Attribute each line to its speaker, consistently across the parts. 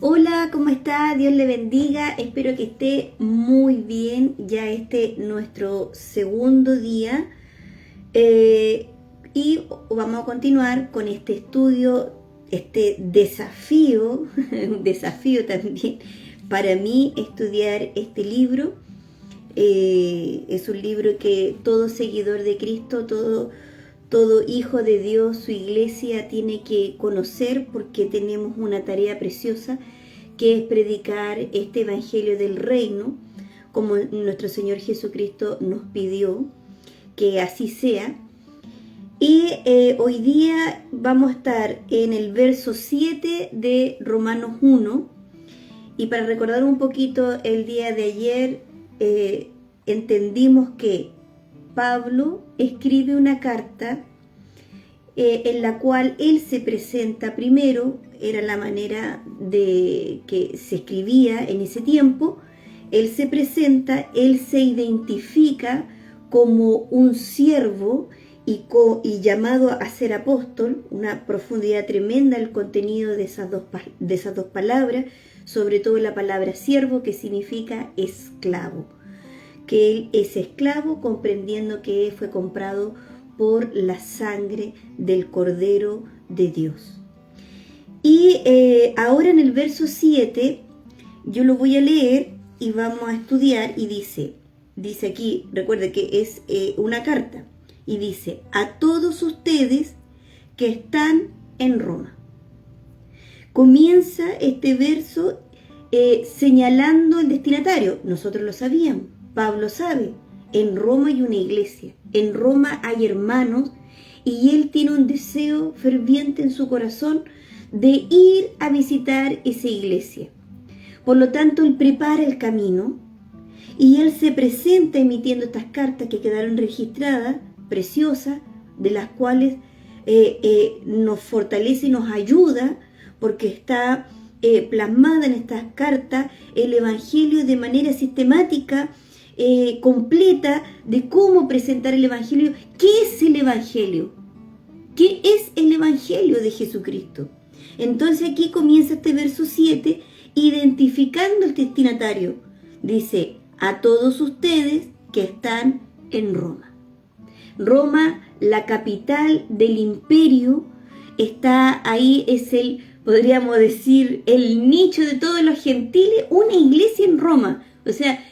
Speaker 1: Hola, ¿cómo está? Dios le bendiga. Espero que esté muy bien. Ya nuestro segundo día. Y vamos a continuar con este estudio, este desafío, un desafío también para mí estudiar este libro. Es un libro que todo seguidor de Cristo, todo hijo de Dios, su iglesia tiene que conocer, porque tenemos una tarea preciosa que es predicar este evangelio del reino, como nuestro Señor Jesucristo nos pidió que así sea. Y hoy día vamos a estar en el verso 7 de Romanos 1. Y para recordar un poquito, el día de ayer entendimos que Pablo escribe una carta en la cual él se presenta primero. Era la manera de que se escribía en ese tiempo. Él se presenta, él se identifica como un siervo y llamado a ser apóstol. Una profundidad tremenda el contenido de esas dos palabras, sobre todo la palabra siervo, que significa esclavo. Que él es esclavo, comprendiendo que fue comprado por la sangre del Cordero de Dios. Y ahora en el verso 7, yo lo voy a leer y vamos a estudiar, y dice aquí, recuerde que es una carta, y dice: a todos ustedes que están en Roma. Comienza este verso señalando el destinatario. Nosotros lo sabíamos, Pablo sabe, en Roma hay una iglesia, en Roma hay hermanos, y él tiene un deseo ferviente en su corazón de ir a visitar esa iglesia. Por lo tanto, él prepara el camino y él se presenta emitiendo estas cartas que quedaron registradas, preciosas, de las cuales nos fortalece y nos ayuda, porque está plasmada en estas cartas el evangelio de manera sistemática, completa, de cómo presentar el evangelio. ¿Qué es el evangelio? ¿Qué es el evangelio de Jesucristo? Entonces aquí comienza este verso 7 identificando el destinatario. Dice: a todos ustedes que están en Roma. Roma, la capital del imperio, está ahí, podríamos decir, el nicho de todos los gentiles, una iglesia en Roma. O sea,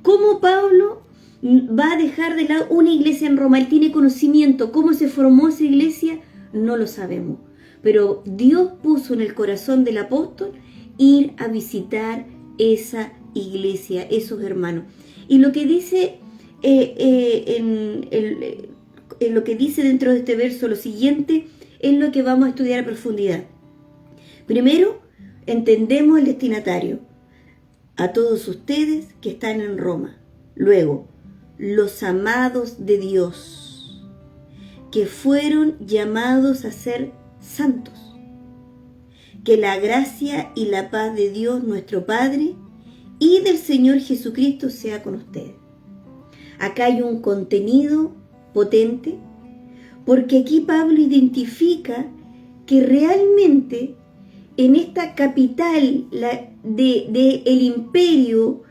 Speaker 1: ¿cómo Pablo va a dejar de lado una iglesia en Roma? Él tiene conocimiento. ¿Cómo se formó esa iglesia? No lo sabemos. Pero Dios puso en el corazón del apóstol ir a visitar esa iglesia, esos hermanos. Y lo que dice lo que dice dentro de este verso, lo siguiente, es lo que vamos a estudiar a profundidad. Primero, entendemos el destinatario: a todos ustedes que están en Roma. Luego, los amados de Dios, que fueron llamados a ser santos. Que la gracia y la paz de Dios nuestro Padre y del Señor Jesucristo sea con ustedes. Acá hay un contenido potente, porque aquí Pablo identifica que realmente en esta capital del imperio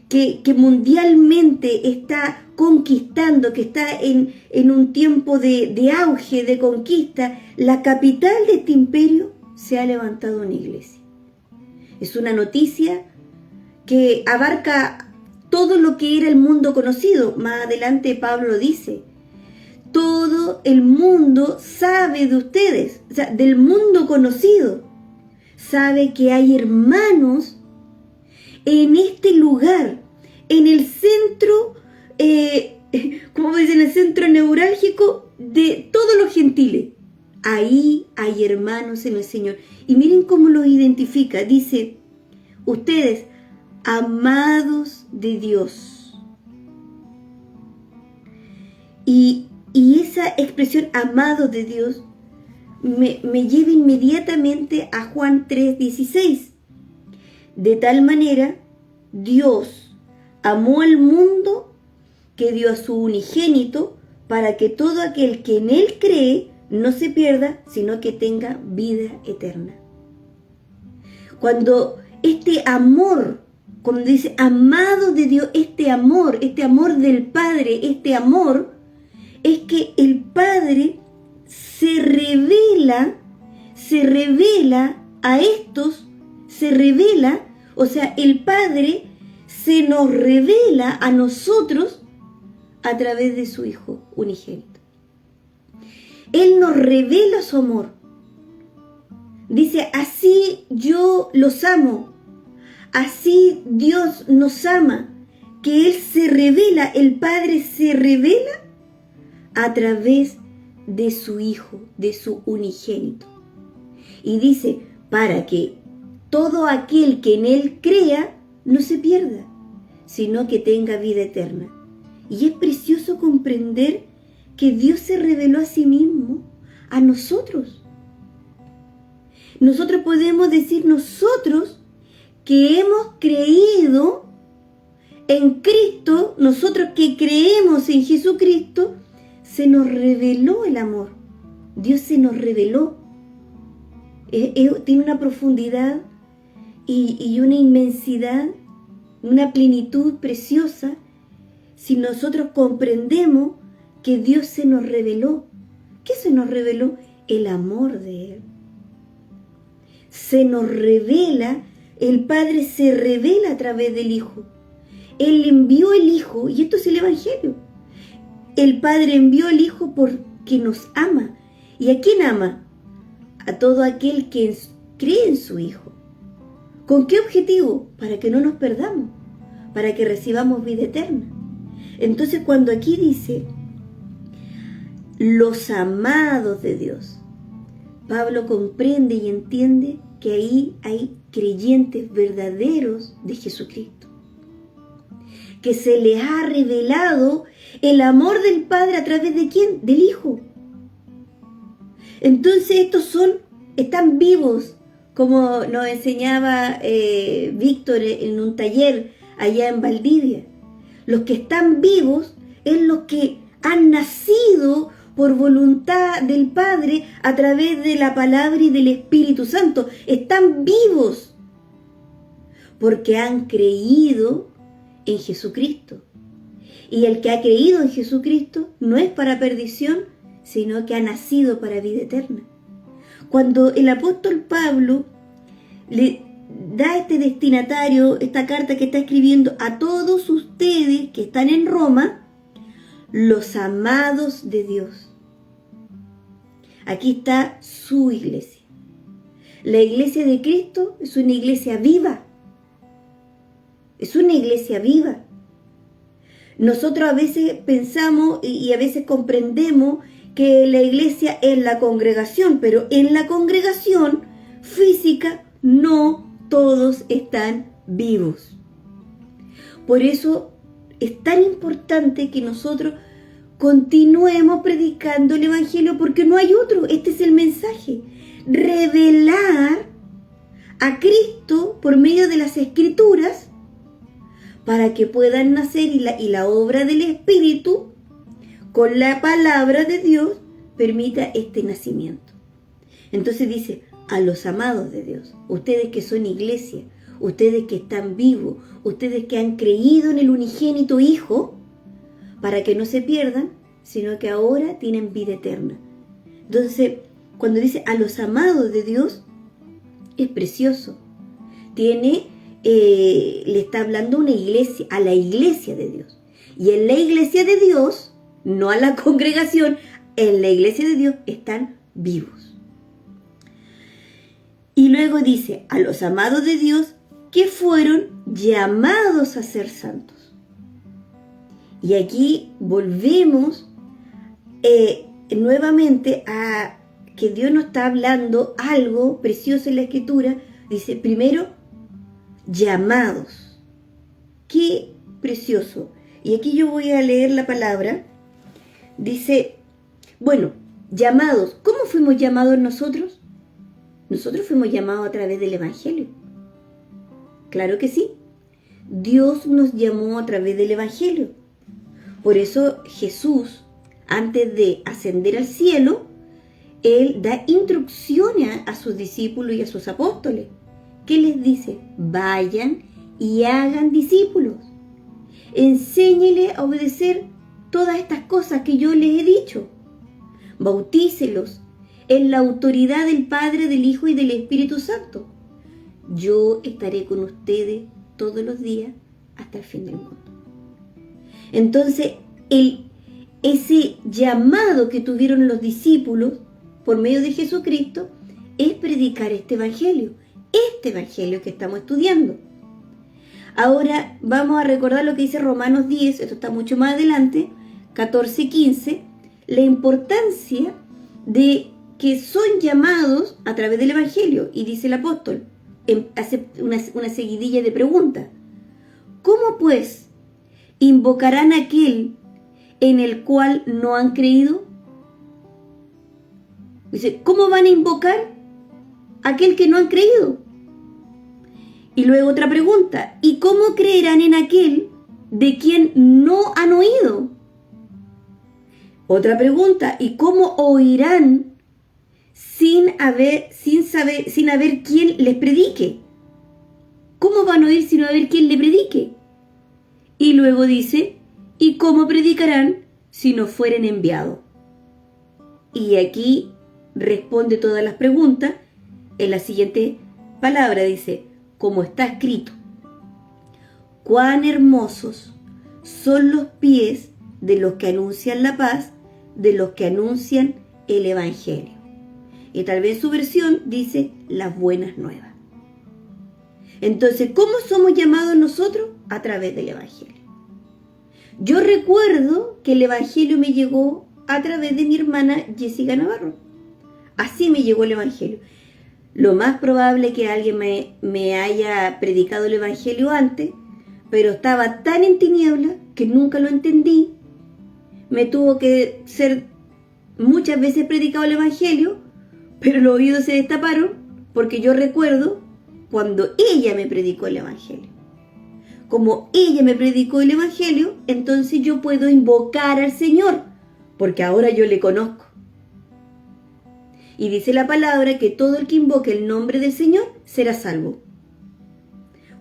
Speaker 1: que mundialmente está conquistando, que está en un tiempo de auge, de conquista, la capital de este imperio, se ha levantado una iglesia. Es una noticia que abarca todo lo que era el mundo conocido. Más adelante Pablo lo dice: todo el mundo sabe de ustedes, o sea, del mundo conocido. Sabe que hay hermanos en este lugar, en el centro, como dicen, el centro neurálgico de todos los gentiles. Ahí hay hermanos en el Señor. Y miren cómo los identifica. Dice: ustedes, amados de Dios. Y esa expresión, amados de Dios, me lleva inmediatamente a Juan 3:16. De tal manera, Dios amó al mundo que dio a su unigénito, para que todo aquel que en él cree no se pierda, sino que tenga vida eterna. Cuando este amor, cuando dice amado de Dios, este amor del Padre, este amor, es que el Padre se revela a estos, o sea, el Padre se nos revela a nosotros a través de su Hijo unigénito. Él nos revela su amor. Dice, así yo los amo, así Dios nos ama, que Él se revela, el Padre se revela a través de su Hijo, de su unigénito. Y dice, para que todo aquel que en Él crea no se pierda, sino que tenga vida eterna. Y es precioso comprender que Dios se reveló a sí mismo, a nosotros. Nosotros podemos decir nosotros que hemos creído en Cristo, nosotros que creemos en Jesucristo, se nos reveló el amor. Dios se nos reveló. Tiene una profundidad y una inmensidad, una plenitud preciosa, si nosotros comprendemos que Dios se nos reveló. ¿Qué se nos reveló? El amor de Él. Se nos revela, el Padre se revela a través del Hijo. Él envió el Hijo, y esto es el Evangelio. El Padre envió el Hijo porque nos ama. ¿Y a quién ama? A todo aquel que cree en su Hijo. ¿Con qué objetivo? Para que no nos perdamos, para que recibamos vida eterna. Entonces, cuando aquí dice los amados de Dios, Pablo comprende y entiende que ahí hay creyentes verdaderos de Jesucristo, que se les ha revelado el amor del Padre a través de ¿quién? Del Hijo. Entonces estos están vivos, como nos enseñaba Víctor en un taller allá en Valdivia. Los que están vivos es los que han nacido por voluntad del Padre a través de la palabra y del Espíritu Santo. Están vivos porque han creído en Jesucristo. Y el que ha creído en Jesucristo no es para perdición, sino que ha nacido para vida eterna. Cuando el apóstol Pablo le da este destinatario, esta carta que está escribiendo a todos ustedes que están en Roma, los amados de Dios. Aquí está su iglesia. La iglesia de Cristo es una iglesia viva. Es una iglesia viva. Nosotros a veces pensamos y a veces comprendemos que la iglesia es la congregación, pero en la congregación física no todos están vivos. Por eso es tan importante que nosotros continuemos predicando el Evangelio, porque no hay otro. Este es el mensaje: revelar a Cristo por medio de las Escrituras para que puedan nacer y la obra del Espíritu con la palabra de Dios permita este nacimiento. Entonces dice, a los amados de Dios, ustedes que son iglesia, ustedes que están vivos, ustedes que han creído en el unigénito Hijo, para que no se pierdan, sino que ahora tienen vida eterna. Entonces, cuando dice a los amados de Dios, es precioso. Le está hablando una iglesia, a la iglesia de Dios. Y en la iglesia de Dios, no a la congregación, en la iglesia de Dios están vivos. Y luego dice, a los amados de Dios que fueron llamados a ser santos. Y aquí volvemos nuevamente a que Dios nos está hablando algo precioso en la Escritura. Dice, primero, llamados. Qué precioso. Y aquí yo voy a leer la palabra. Dice, bueno, llamados. ¿Cómo fuimos llamados nosotros? Nosotros fuimos llamados a través del Evangelio. Claro que sí. Dios nos llamó a través del Evangelio. Por eso Jesús, antes de ascender al cielo, Él da instrucciones a sus discípulos y a sus apóstoles. ¿Qué les dice? Vayan y hagan discípulos. Enséñeles a obedecer todas estas cosas que yo les he dicho. Bautícelos en la autoridad del Padre, del Hijo y del Espíritu Santo. Yo estaré con ustedes todos los días hasta el fin del mundo. Entonces, ese llamado que tuvieron los discípulos por medio de Jesucristo es predicar este evangelio que estamos estudiando. Ahora vamos a recordar lo que dice Romanos 10, esto está mucho más adelante, 14 y 15, la importancia de que son llamados a través del evangelio. Y dice el apóstol, hace una seguidilla de preguntas. ¿Cómo pues invocarán a aquel en el cual no han creído? Dice, ¿cómo van a invocar a aquel que no han creído? Y luego otra pregunta, ¿y cómo creerán en aquel de quien no han oído? Otra pregunta, ¿y cómo oirán sin haber quien les predique? ¿Cómo van a oír sin haber quien le predique? Y luego dice, ¿y cómo predicarán si no fueren enviados? Y aquí responde todas las preguntas en la siguiente palabra, dice, como está escrito, cuán hermosos son los pies de los que anuncian la paz, de los que anuncian el evangelio. Y tal vez su versión dice las buenas nuevas. Entonces, ¿cómo somos llamados nosotros? A través del evangelio. Yo recuerdo que el evangelio me llegó a través de mi hermana Jessica Navarro. Así me llegó el evangelio. Lo más probable es que alguien me haya predicado el evangelio antes, pero estaba tan en tinieblas que nunca lo entendí. Me tuvo que ser muchas veces predicado el evangelio, pero los oídos se destaparon porque yo recuerdo cuando ella me predicó el evangelio. Como ella me predicó el evangelio, entonces yo puedo invocar al Señor, porque ahora yo le conozco. Y dice la palabra que todo el que invoque el nombre del Señor será salvo.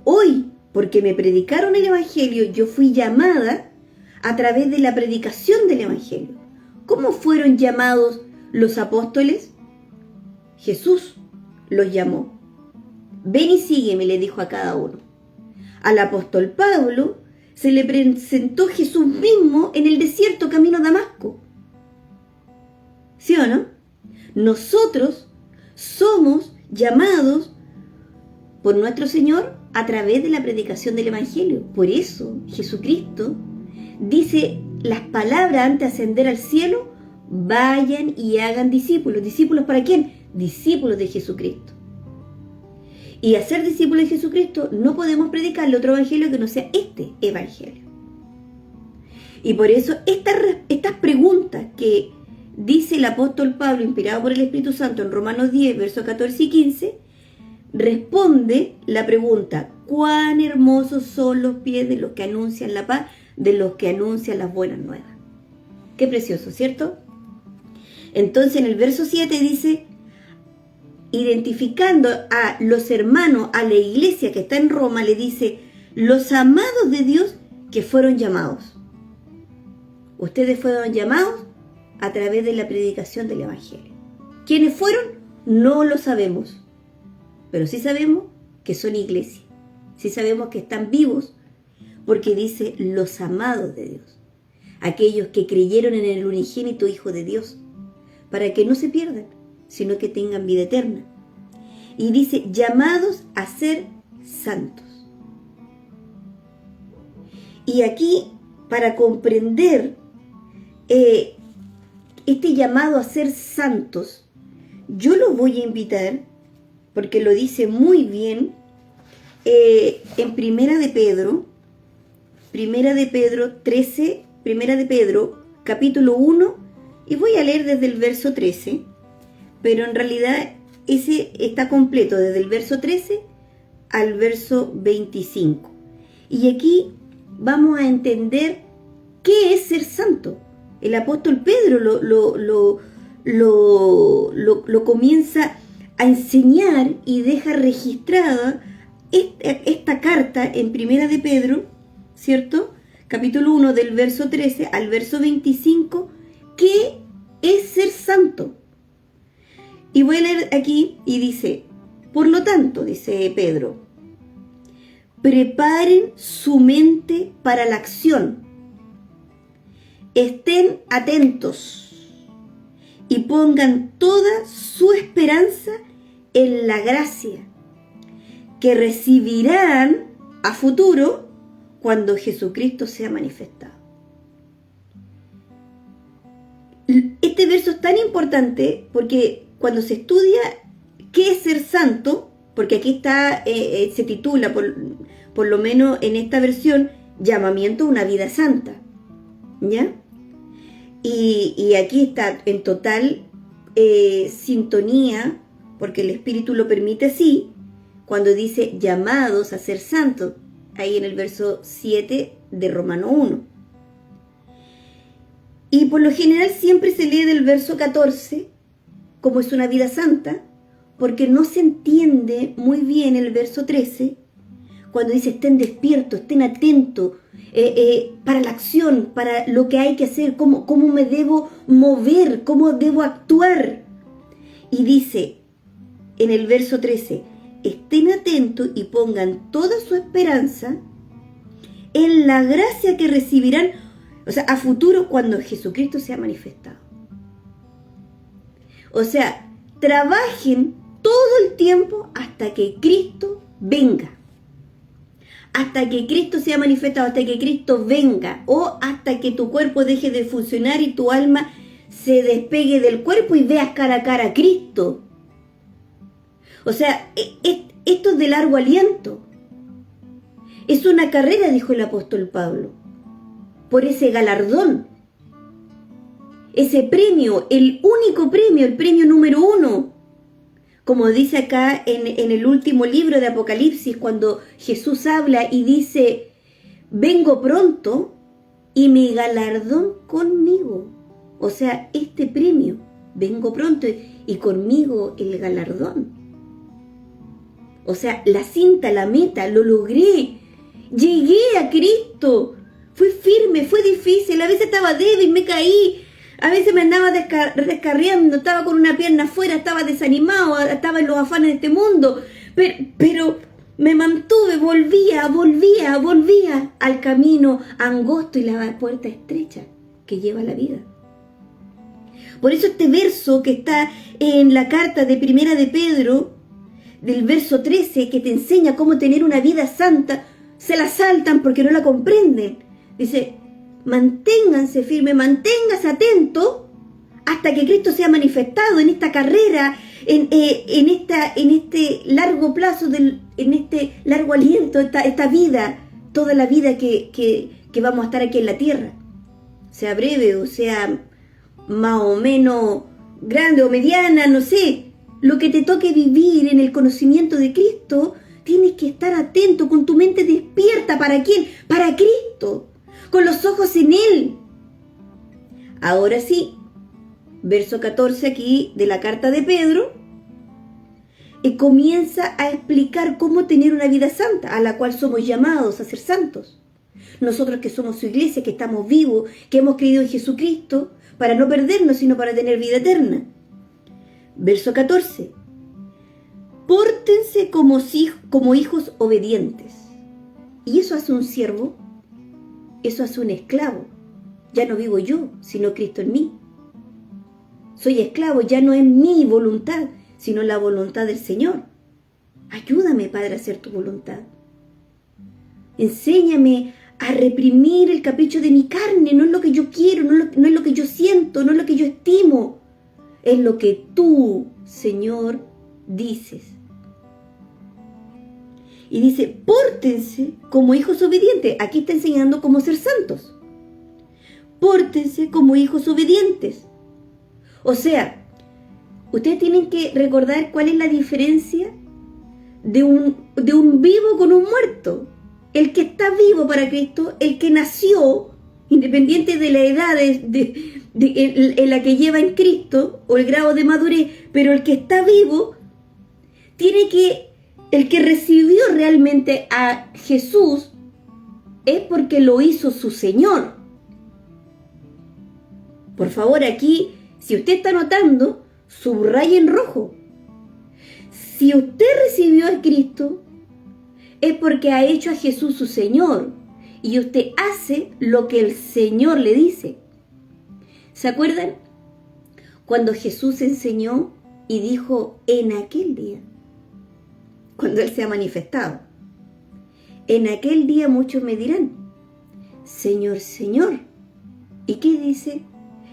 Speaker 1: Hoy, porque me predicaron el evangelio, yo fui llamada a través de la predicación del evangelio. ¿Cómo fueron llamados los apóstoles? Jesús los llamó. Ven y sígueme, le dijo a cada uno. Al apóstol Pablo se le presentó Jesús mismo en el desierto camino a Damasco. ¿Sí o no? Nosotros somos llamados por nuestro Señor a través de la predicación del evangelio. Por eso Jesucristo dice las palabras antes de ascender al cielo: vayan y hagan discípulos. ¿Discípulos para quién? Discípulos de Jesucristo. Y a ser discípulos de Jesucristo no podemos predicarle otro evangelio que no sea este evangelio. Y por eso estas preguntas que dice el apóstol Pablo, inspirado por el Espíritu Santo, en Romanos 10, versos 14 y 15, responde la pregunta: ¿cuán hermosos son los pies de los que anuncian la paz, de los que anuncian las buenas nuevas? Qué precioso, ¿cierto? Entonces en el verso 7 dice, identificando a los hermanos, a la iglesia que está en Roma, le dice: los amados de Dios que fueron llamados. Ustedes fueron llamados a través de la predicación del evangelio. ¿Quiénes fueron? No lo sabemos, pero sí sabemos que son iglesia, sí sabemos que están vivos, porque dice los amados de Dios, aquellos que creyeron en el unigénito Hijo de Dios, para que no se pierdan, sino que tengan vida eterna. Y dice llamados a ser santos. Y aquí, para comprender este llamado a ser santos, yo los voy a invitar, porque lo dice muy bien en Primera de Pedro 13, Primera de Pedro, capítulo 1, y voy a leer desde el verso 13, pero en realidad ese está completo desde el verso 13 al verso 25. Y aquí vamos a entender qué es ser santo. El apóstol Pedro lo comienza a enseñar y deja registrada esta carta en Primera de Pedro, ¿cierto? Capítulo 1 del verso 13 al verso 25, ¿qué es ser santo? Y voy a leer aquí y dice, por lo tanto, dice Pedro, preparen su mente para la acción, estén atentos y pongan toda su esperanza en la gracia que recibirán a futuro cuando Jesucristo sea manifestado. Este verso es tan importante porque cuando se estudia qué es ser santo, porque aquí está, se titula, por lo menos en esta versión, llamamiento a una vida santa, ¿ya? Y aquí está en total sintonía, porque el Espíritu lo permite así, cuando dice llamados a ser santos, ahí en el verso 7 de Romano 1. Y por lo general siempre se lee del verso 14, como es una vida santa, porque no se entiende muy bien el verso 13, cuando dice estén despiertos, estén atentos, para la acción, para lo que hay que hacer, cómo me debo mover, cómo debo actuar. Y dice en el verso 13, estén atentos y pongan toda su esperanza en la gracia que recibirán, o sea, a futuro cuando Jesucristo sea manifestado. O sea, trabajen todo el tiempo hasta que Cristo venga. Hasta que Cristo sea manifestado, hasta que Cristo venga, o hasta que tu cuerpo deje de funcionar y tu alma se despegue del cuerpo y veas cara a cara a Cristo. O sea, esto es de largo aliento. Es una carrera, dijo el apóstol Pablo, por ese galardón. Ese premio, el único premio, el premio número 1. Como dice acá en el último libro de Apocalipsis, cuando Jesús habla y dice, vengo pronto y mi galardón conmigo. O sea, este premio, vengo pronto y conmigo el galardón. O sea, la cinta, la meta, lo logré. Llegué a Cristo. Fue firme, fue difícil, a veces estaba débil, me caí. A veces me andaba descarriando, estaba con una pierna afuera, estaba desanimado, estaba en los afanes de este mundo. Pero me mantuve, volvía al camino angosto y la puerta estrecha que lleva a la vida. Por eso este verso que está en la carta de Primera de Pedro, del verso 13, que te enseña cómo tener una vida santa, se la saltan porque no la comprenden. Dice, manténganse firmes, manténgase atento hasta que Cristo sea manifestado en esta carrera, en este largo plazo, en este largo aliento, esta vida, toda la vida que vamos a estar aquí en la tierra. Sea breve o sea más o menos grande o mediana, no sé. Lo que te toque vivir en el conocimiento de Cristo, tienes que estar atento, con tu mente despierta. ¿Para quién? Para Cristo. Con los ojos en Él. Ahora sí, verso 14 aquí de la carta de Pedro, comienza a explicar cómo tener una vida santa, a la cual somos llamados a ser santos. Nosotros que somos su iglesia, que estamos vivos, que hemos creído en Jesucristo, para no perdernos, sino para tener vida eterna. Verso 14. Pórtense como hijos obedientes. ¿Y eso hace un siervo? Eso hace un esclavo. Ya no vivo yo, sino Cristo en mí. Soy esclavo, ya no es mi voluntad, sino la voluntad del Señor. Ayúdame, Padre, a hacer tu voluntad. Enséñame a reprimir el capricho de mi carne. No es lo que yo quiero, no es lo que yo siento, no es lo que yo estimo. Es lo que tú, Señor, dices. Y dice, pórtense como hijos obedientes. Aquí está enseñando cómo ser santos. Pórtense como hijos obedientes. O sea, ustedes tienen que recordar cuál es la diferencia de un vivo con un muerto. El que está vivo para Cristo, el que nació, independiente de la edad en la que lleva en Cristo o el grado de madurez, pero el que está vivo el que recibió realmente a Jesús es porque lo hizo su Señor. Por favor, aquí, si usted está notando, subraya en rojo. Si usted recibió a Cristo, es porque ha hecho a Jesús su Señor. Y usted hace lo que el Señor le dice. ¿Se acuerdan? Cuando Jesús enseñó y dijo en aquel día, cuando Él se ha manifestado, en aquel día muchos me dirán, Señor, Señor. ¿Y qué dice?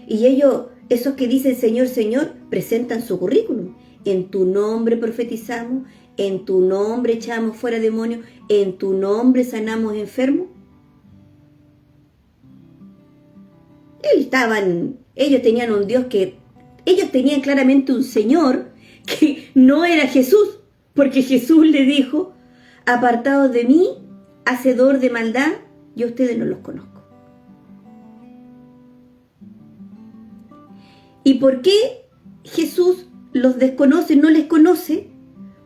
Speaker 1: Y ellos, esos que dicen Señor, Señor, presentan su currículum. En tu nombre profetizamos, en tu nombre echamos fuera demonios, en tu nombre sanamos enfermos. Ellos tenían un Dios ellos tenían claramente un Señor que no era Jesús, porque Jesús le dijo, apartados de mí, hacedor de maldad, yo a ustedes no los conozco. ¿Y por qué Jesús los desconoce, no les conoce?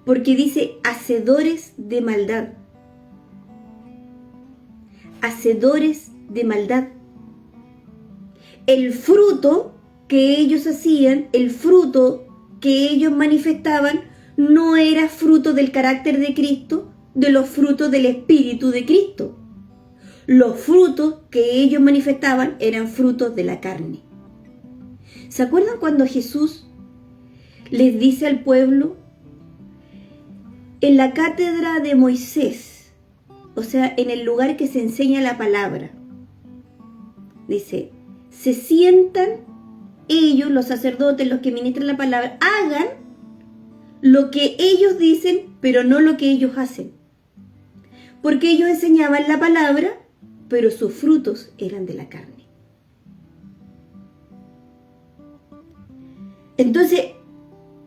Speaker 1: Porque dice hacedores de maldad. Hacedores de maldad. El fruto que ellos hacían, el fruto que ellos manifestaban, no era fruto del carácter de Cristo, de los frutos del Espíritu de Cristo. Los frutos que ellos manifestaban eran frutos de la carne. ¿Se acuerdan cuando Jesús les dice al pueblo, en la cátedra de Moisés, o sea, en el lugar que se enseña la palabra, dice, se sientan ellos, los sacerdotes, los que ministran la palabra, hagan lo que ellos dicen, pero no lo que ellos hacen. Porque ellos enseñaban la palabra, pero sus frutos eran de la carne. Entonces,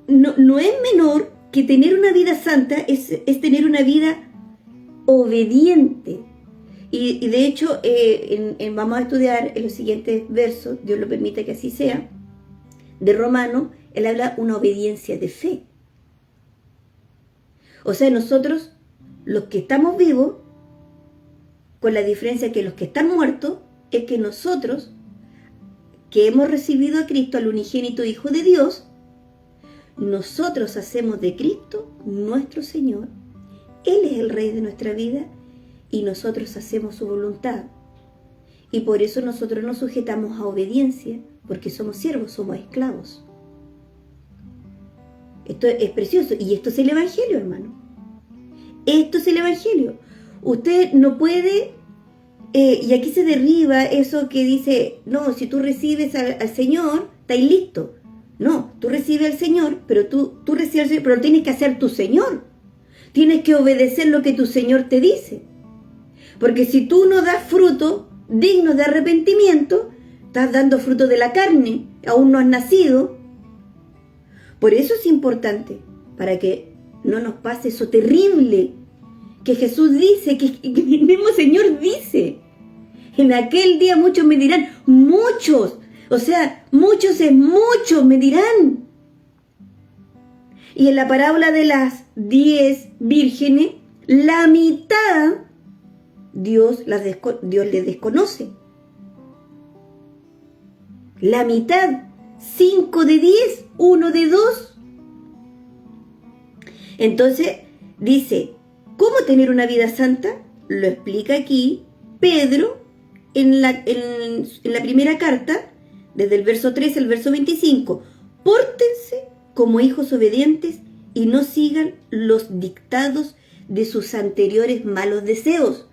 Speaker 1: no es menor que tener una vida santa, es tener una vida obediente. Y de hecho, vamos a estudiar en los siguientes versos, Dios lo permite que así sea, de Romano, él habla una obediencia de fe. O sea, nosotros, los que estamos vivos, con la diferencia que los que están muertos, es que nosotros, que hemos recibido a Cristo, al unigénito Hijo de Dios, nosotros hacemos de Cristo nuestro Señor. Él es el Rey de nuestra vida y nosotros hacemos su voluntad. Y por eso nosotros nos sujetamos a obediencia, porque somos siervos, somos esclavos. Esto es precioso y esto es el Evangelio, hermano. Esto es el Evangelio. Usted no puede, y aquí se derriba eso que dice, no, si tú recibes al Señor, estáis listo. No, tú recibes al Señor, pero tú recibes al Señor, pero tienes que hacer tu Señor. Tienes que obedecer lo que tu Señor te dice. Porque si tú no das fruto digno de arrepentimiento, estás dando fruto de la carne, aún no has nacido. Por eso es importante, para que no nos pase eso terrible que Jesús dice, que el mismo Señor dice. En aquel día muchos me dirán, muchos, o sea, muchos es muchos, me dirán. Y en la parábola de las 10 vírgenes, la mitad Dios les desconoce. La mitad, 5 de 10, 1 de 2. Entonces dice, ¿cómo tener una vida santa? Lo explica aquí Pedro en la primera carta, desde el verso 13 al verso 25. Pórtense como hijos obedientes y no sigan los dictados de sus anteriores malos deseos.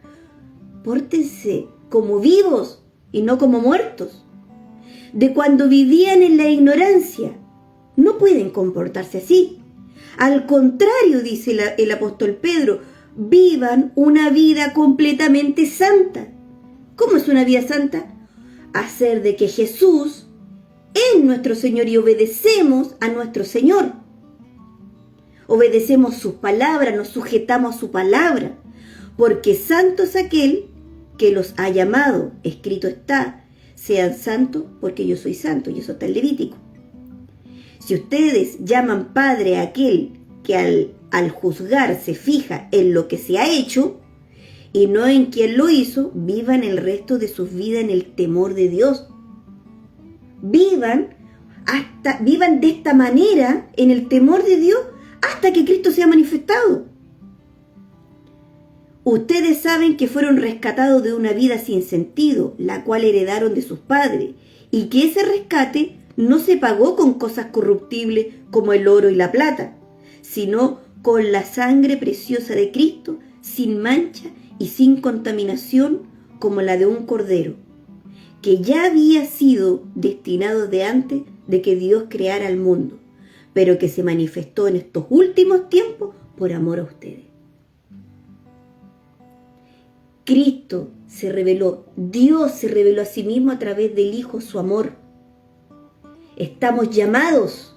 Speaker 1: Pórtense como vivos y no como muertos. De cuando vivían en la ignorancia, no pueden comportarse así. Al contrario, dice el apóstol Pedro, vivan una vida completamente santa. ¿Cómo es una vida santa? Hacer de que Jesús es nuestro Señor y obedecemos a nuestro Señor. Obedecemos sus palabras, nos sujetamos a su palabra, porque santo es aquel que los ha llamado, escrito está, sean santos porque yo soy santo, y eso está en Levítico. Si ustedes llaman Padre a aquel que al juzgar se fija en lo que se ha hecho y no en quién lo hizo, vivan el resto de sus vidas en el temor de Dios. Vivan de esta manera en el temor de Dios hasta que Cristo sea manifestado. Ustedes saben que fueron rescatados de una vida sin sentido, la cual heredaron de sus padres, y que ese rescate no se pagó con cosas corruptibles como el oro y la plata, sino con la sangre preciosa de Cristo, sin mancha y sin contaminación, como la de un cordero, que ya había sido destinado de antes de que Dios creara el mundo, pero que se manifestó en estos últimos tiempos por amor a ustedes. Cristo se reveló, Dios se reveló a sí mismo a través del Hijo, su amor. Estamos llamados,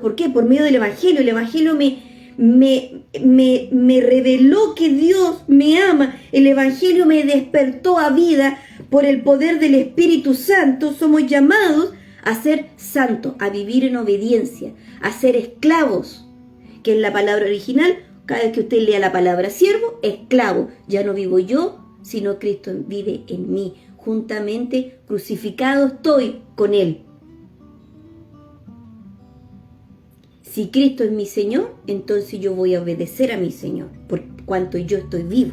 Speaker 1: ¿por qué? Por medio del Evangelio. El Evangelio me reveló que Dios me ama. El Evangelio me despertó a vida por el poder del Espíritu Santo. Somos llamados a ser santos, a vivir en obediencia, a ser esclavos, que es la palabra original. Cada vez que usted lea la palabra siervo, esclavo, ya no vivo yo, sino Cristo vive en mí. Juntamente crucificado estoy con Él. Si Cristo es mi Señor, entonces yo voy a obedecer a mi Señor, por cuanto yo estoy vivo.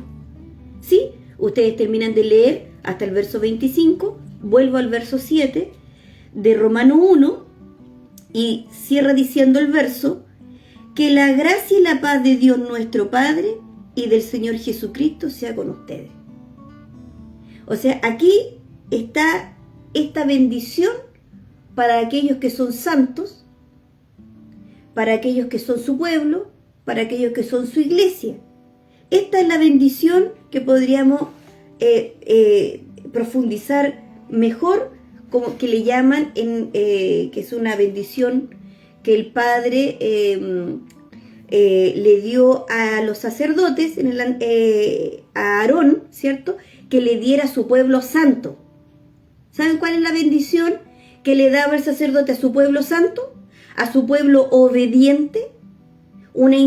Speaker 1: ¿Sí? Ustedes terminan de leer hasta el verso 25, vuelvo al verso 7 de Romanos 1 y cierra diciendo el verso: que la gracia y la paz de Dios nuestro Padre y del Señor Jesucristo sea con ustedes. O sea, aquí está esta bendición para aquellos que son santos, para aquellos que son su pueblo, para aquellos que son su iglesia. Esta es la bendición que podríamos profundizar mejor, como que le llaman, que es una bendición que el Padre le dio a los sacerdotes, a Aarón, ¿cierto? Que le diera a su pueblo santo. ¿Saben cuál es la bendición que le daba el sacerdote a su pueblo santo? A su pueblo obediente. Una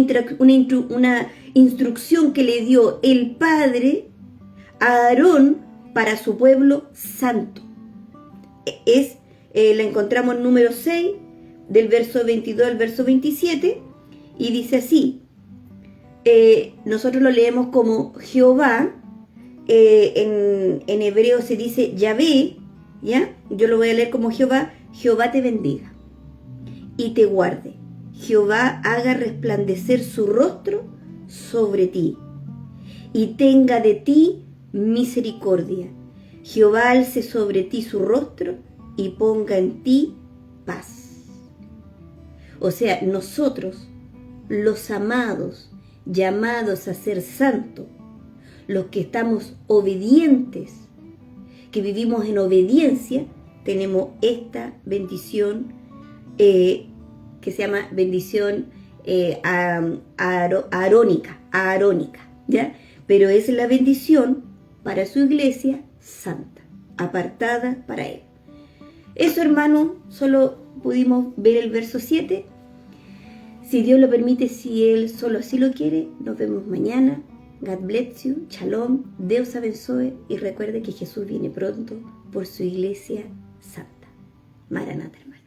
Speaker 1: instrucción que le dio el Padre a Aarón para su pueblo santo. La encontramos en Número 6, del verso 22 al verso 27, y dice así. Nosotros lo leemos como Jehová, en hebreo se dice Yahvé, ¿ya? Yo lo voy a leer como Jehová. Jehová te bendiga y te guarde. Jehová haga resplandecer su rostro sobre ti y tenga de ti misericordia. Jehová alce sobre ti su rostro y ponga en ti paz. O sea, nosotros, los amados, llamados a ser santos, los que estamos obedientes, que vivimos en obediencia, tenemos esta bendición que se llama bendición arónica, ¿ya? Pero es la bendición para su iglesia santa, apartada para Él. Eso, hermano, solo pudimos ver el verso 7. Si Dios lo permite, si Él solo así lo quiere, nos vemos mañana. God bless you, shalom, Deus abençoe, y recuerde que Jesús viene pronto por su iglesia santa. Maranata, hermano.